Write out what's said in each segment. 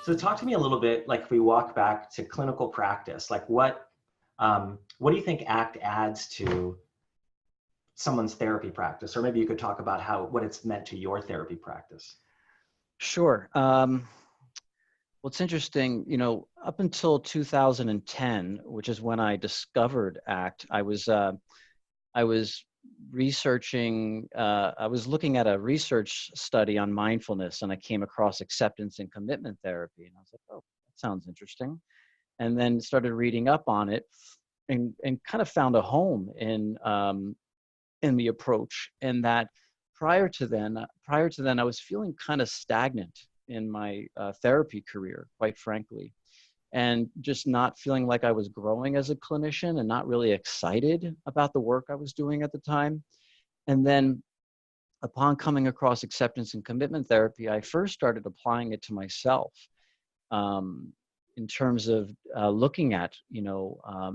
So talk to me a little bit, like if we walk back to clinical practice, like what do you think ACT adds to someone's therapy practice? Or maybe you could talk about what it's meant to your therapy practice. Sure. Well, it's interesting, up until 2010, which is when I discovered ACT, I was researching, I was looking at a research study on mindfulness, and I came across acceptance and commitment therapy. And I was like, oh, that sounds interesting. And then started reading up on it and kind of found a home in the approach. And that prior to then, I was feeling kind of stagnant in my therapy career, quite frankly, and just not feeling like I was growing as a clinician and not really excited about the work I was doing at the time. And then upon coming across acceptance and commitment therapy, I first started applying it to myself in terms of looking at,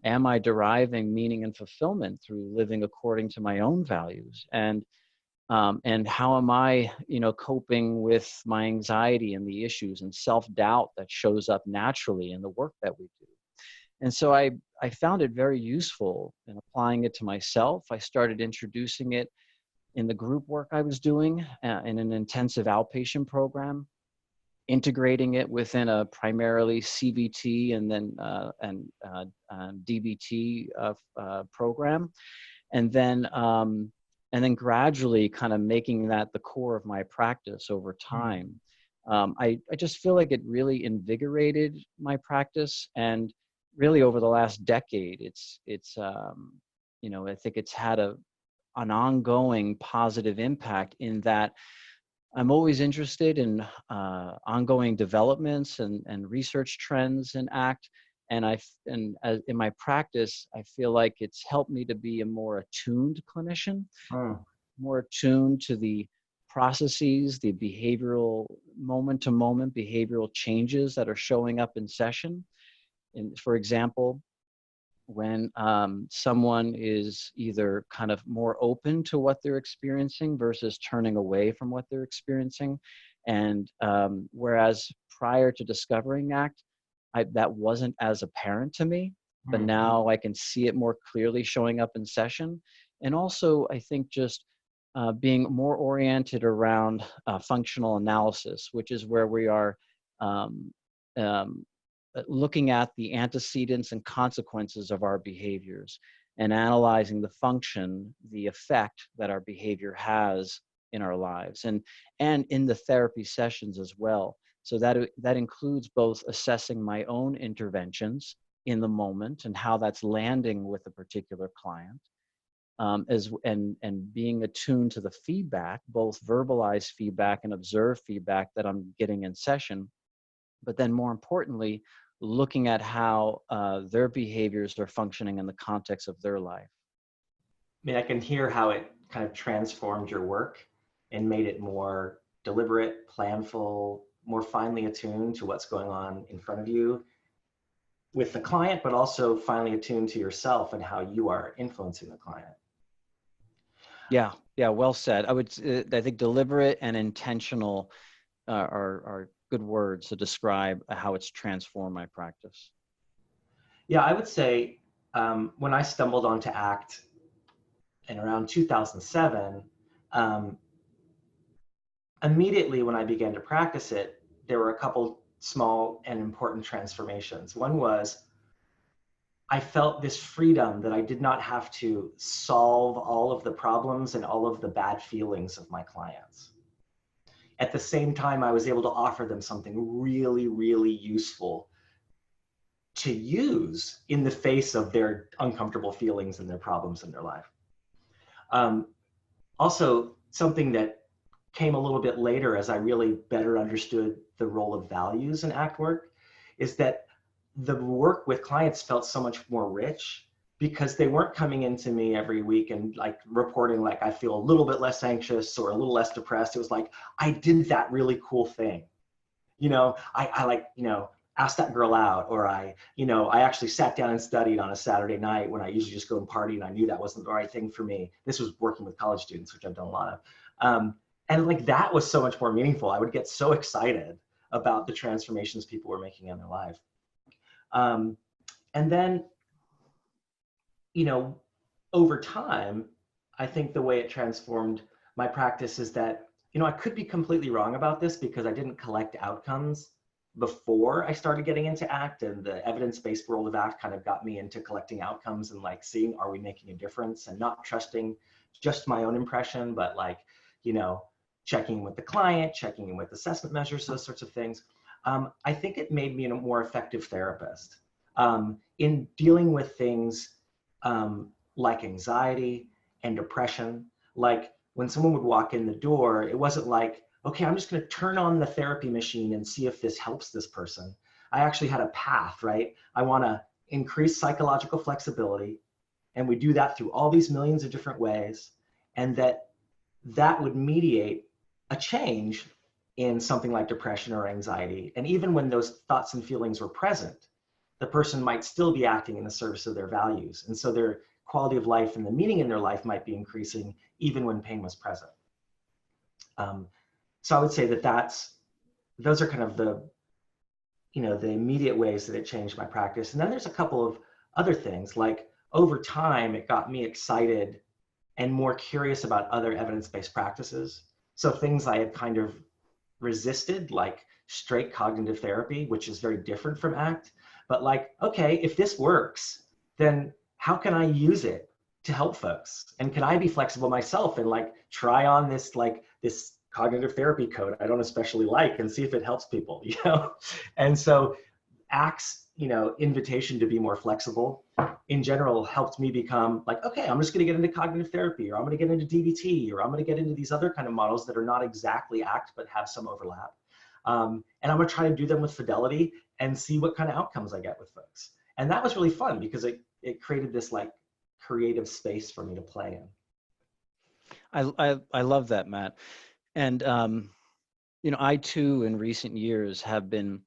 am I deriving meaning and fulfillment through living according to my own values? And how am I, coping with my anxiety and the issues and self-doubt that shows up naturally in the work that we do? And so I found it very useful in applying it to myself. I started introducing it in the group work I was doing in an intensive outpatient program, integrating it within a primarily CBT and then DBT program, and then gradually kind of making that the core of my practice over time. I just feel like it really invigorated my practice, and really over the last decade, I think it's had an ongoing positive impact in that I'm always interested in ongoing developments and research trends in ACT. And in my practice, I feel like it's helped me to be a more attuned clinician, more attuned to the processes, the behavioral, moment-to-moment behavioral changes that are showing up in session. And for example, when someone is either kind of more open to what they're experiencing versus turning away from what they're experiencing. And whereas prior to discovering ACT, that wasn't as apparent to me, but now I can see it more clearly showing up in session. And also, I think just being more oriented around functional analysis, which is where we are looking at the antecedents and consequences of our behaviors and analyzing the function, the effect that our behavior has in our lives and in the therapy sessions as well. So that includes both assessing my own interventions in the moment and how that's landing with a particular client, and being attuned to the feedback, both verbalized feedback and observed feedback that I'm getting in session. But then more importantly, looking at how their behaviors are functioning in the context of their life. I mean, I can hear how it kind of transformed your work and made it more deliberate, planful, more finely attuned to what's going on in front of you with the client, but also finely attuned to yourself and how you are influencing the client. Yeah, well said. I think deliberate and intentional are good words to describe how it's transformed my practice. Yeah, I would say when I stumbled onto ACT in around 2007, immediately when I began to practice it, there were a couple small and important transformations. One was I felt this freedom that I did not have to solve all of the problems and all of the bad feelings of my clients. At the same time, I was able to offer them something really, really useful to use in the face of their uncomfortable feelings and their problems in their life. Also, something that came a little bit later as I really better understood the role of values in ACT work is that the work with clients felt so much more rich because they weren't coming into me every week and like reporting like I feel a little bit less anxious or a little less depressed. It was like, I did that really cool thing. I like, asked that girl out, or I actually sat down and studied on a Saturday night when I usually just go and party and I knew that wasn't the right thing for me. This was working with college students, which I've done a lot of. And like that was so much more meaningful. I would get so excited about the transformations people were making in their life. And then, you know, over time, I think the way it transformed my practice is that, you know, I could be completely wrong about this because I didn't collect outcomes before I started getting into ACT, and the evidence-based world of ACT kind of got me into collecting outcomes and like seeing, are we making a difference, and not trusting just my own impression, but like, you know, checking in with the client, checking in with assessment measures, those sorts of things. I think it made me a more effective therapist in dealing with things like anxiety and depression. Like when someone would walk in the door, it wasn't like, okay, I'm just going to turn on the therapy machine and see if this helps this person. I actually had a path, right? I want to increase psychological flexibility, and we do that through all these millions of different ways, and that would mediate a change in something like depression or anxiety. And even when those thoughts and feelings were present, the person might still be acting in the service of their values. And so their quality of life and the meaning in their life might be increasing even when pain was present. So I would say that those are kind of the, you know, the immediate ways that it changed my practice. And then there's a couple of other things, like over time, it got me excited and more curious about other evidence-based practices. So things I had kind of resisted, like straight cognitive therapy, which is very different from ACT, but like, okay, if this works, then how can I use it to help folks? And can I be flexible myself and like try on this, like this cognitive therapy code I don't especially like, and see if it helps people, you know? And so ACT's, you know, invitation to be more flexible in general helped me become like, okay, I'm just going to get into cognitive therapy, or I'm going to get into DBT, or I'm going to get into these other kind of models that are not exactly ACT, but have some overlap. And I'm going to try to do them with fidelity and see what kind of outcomes I get with folks. And that was really fun because it created this like creative space for me to play in. I love that, Matt. And, you know, I too, in recent years, have been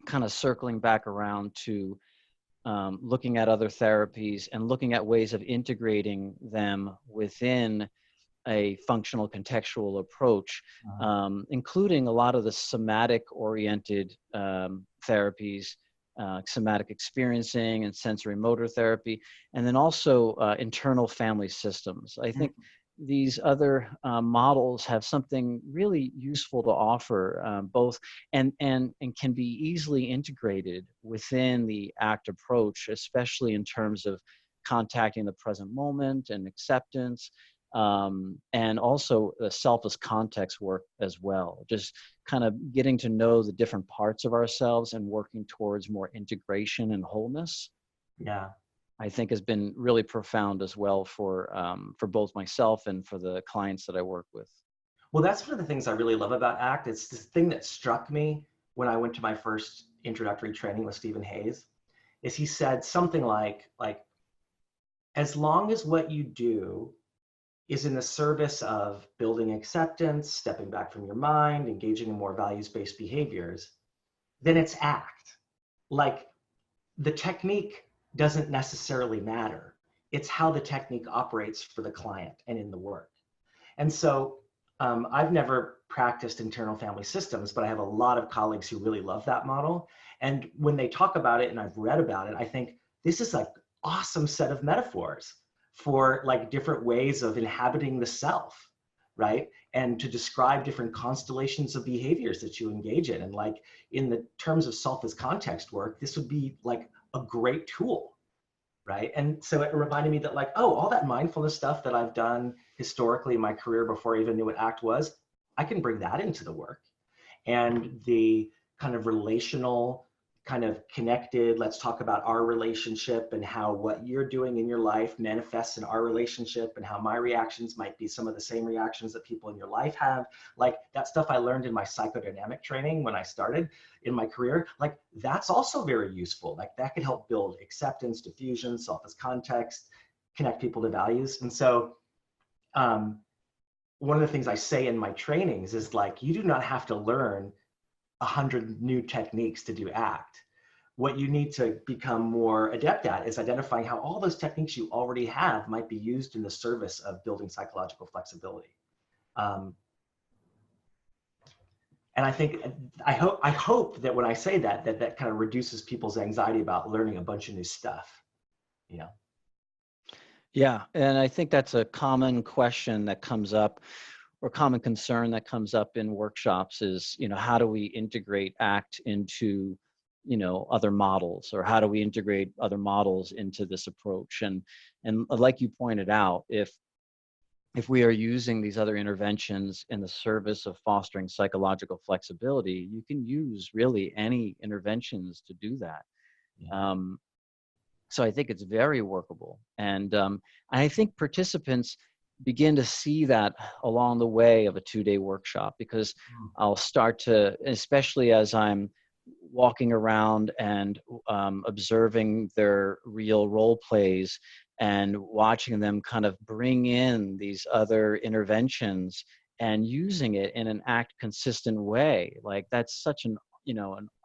kind of circling back around to looking at other therapies and looking at ways of integrating them within a functional contextual approach, including a lot of the somatic-oriented therapies, somatic experiencing and sensory motor therapy, and then also internal family systems. I think these other models have something really useful to offer, both and can be easily integrated within the ACT approach, especially in terms of contacting the present moment and acceptance, and also the self as context work as well. Just kind of getting to know the different parts of ourselves and working towards more integration and wholeness. Yeah. I think has been really profound as well for both myself and for the clients that I work with. Well, that's one of the things I really love about ACT. It's this thing that struck me when I went to my first introductory training with Stephen Hayes, is he said something like, as long as what you do is in the service of building acceptance, stepping back from your mind, engaging in more values-based behaviors, then it's ACT. Like the technique doesn't necessarily matter. It's how the technique operates for the client and in the work. And so I've never practiced internal family systems, but I have a lot of colleagues who really love that model. And when they talk about it and I've read about it, I think this is like awesome set of metaphors for like different ways of inhabiting the self, right? And to describe different constellations of behaviors that you engage in. And like in the terms of self as context work, this would be like a great tool, right? And so it reminded me that like, oh, all that mindfulness stuff that I've done historically in my career before I even knew what ACT was, I can bring that into the work. And the kind of relational, kind of connected, let's talk about our relationship and how what you're doing in your life manifests in our relationship, and how my reactions might be some of the same reactions that people in your life have. Like that stuff I learned in my psychodynamic training when I started in my career, like that's also very useful. Like that could help build acceptance, diffusion, self as context, connect people to values. And so one of the things I say in my trainings is like, you do not have to learn 100 new techniques to do ACT. What you need to become more adept at is identifying how all those techniques you already have might be used in the service of building psychological flexibility. And I think, I hope that when I say that, that kind of reduces people's anxiety about learning a bunch of new stuff, you know? Yeah, and I think that's a common question that comes up, or common concern that comes up in workshops is, how do we integrate ACT into, other models, or how do we integrate other models into this approach? And like you pointed out, if we are using these other interventions in the service of fostering psychological flexibility, you can use really any interventions to do that. Yeah. Um, so I think it's very workable. And I think participants begin to see that along the way of a 2-day workshop, because I'll start to, especially as I'm walking around and observing their real role plays and watching them kind of bring in these other interventions and using it in an ACT consistent way. Like that's such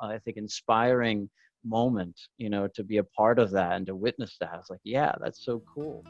I think inspiring moment, to be a part of that and to witness that. I was like, yeah, that's so cool.